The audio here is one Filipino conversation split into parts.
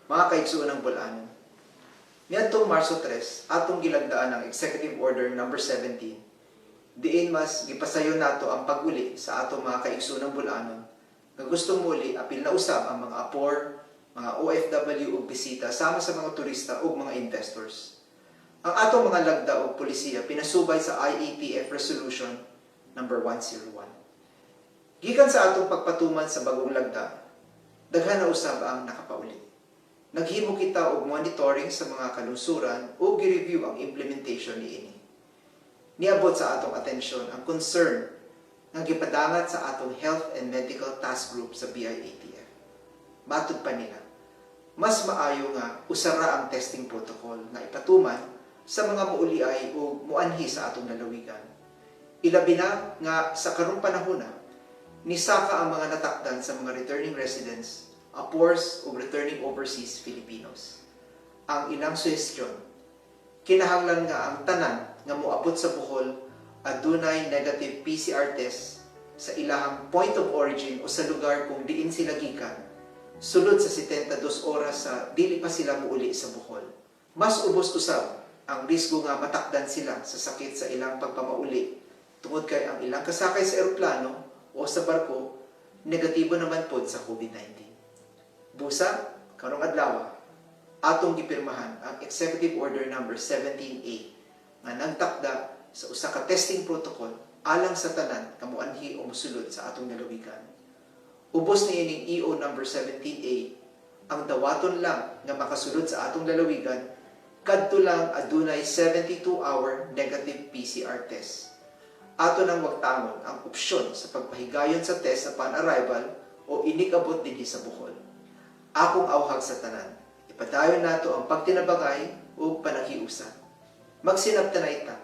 Mga kaigsuon ng Bulanon. Niadtong Marso 3, atong gilagdaan ang Executive Order number 17. Diin mas gipasayon nato ang pag-uli sa atong mga kaigsuon ng Bulanon nga gustong muli apil na usab ang mga apor, mga OFW ug bisita sama sa mga turista ug mga investors. Ang atong mga lagda ug polisiya pinasubay sa IATF Resolution number 101. Gikan sa atong pagpatuman sa bagong lagda, daghan na usab ang nakapauli. Naghimo kita og monitoring sa mga kalungsuran o gi-review ang implementation niini. Niabot sa atong atensyon ang concern nga gipadangat sa atong Health and Medical Task Group sa BIATF. Matud pa nila, mas maayo nga usara ang testing protocol nga ipatuman sa mga muuliay o muanhi sa atong lalawigan. Ilabi na nga sa karong panahon nisaka ang mga natakdan sa mga returning residents, apors o returning overseas Filipinos. Ang ilang suhestyon, kinahanglan nga ang tanan nga moabot sa Bohol adunay negative PCR test sa ilahang point of origin o sa lugar kung diin sila gikan, sulod sa 72 oras sa dili pa sila muuli sa Bohol. Mas ubos usab ang risgo nga matakdan sila sa sakit sa ilang pagpamauli tungod kay ang ilang kasakay sa eroplano o sa barko negatibo naman pod sa COVID-19. Busa, karong adlaw, atong gipirmahan ang Executive Order number 17A nga nagtakda sa usa ka testing protocol alang sa tanan nga moanhi o mosulod sa atong lalawigan. Ubos niining EO number 17A ang dawaton lang nga makasulod sa atong lalawigan kadto lang adunay 72-hour negative PCR test. Ato nang wagtangon ang opsyon sa pagpahigayon sa test upon arrival o inikabot dinhi sa Bohol. Akong awhag sa tanan, ipadayon nato ang pagtinabangay o panahiusa. Magsinabtanay ta.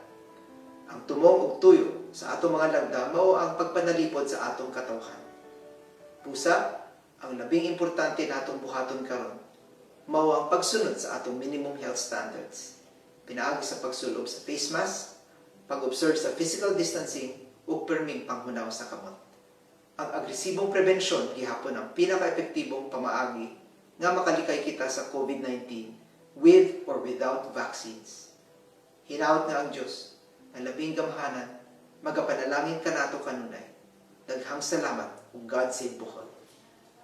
Ang tumong ug tuyo sa atong mga lagda mao ang pagpanalipod sa atong katawhan. Pusa, ang labing importante natong buhaton karon mao ang pagsunod sa atong minimum health standards. Pinaagi sa pagsulob sa face mask, pag-observe sa physical distancing ug perming panghunaw sa kamot. Ang agresibong prevensyon gihapon ang pinaka-epektibong pamaagi nga makalikay kita sa COVID-19 with or without vaccines. Hinaut nga ang Diyos na labing gamhanan, magapanalangin ka nato kanunay. Daghang salamat ug God save Bohol.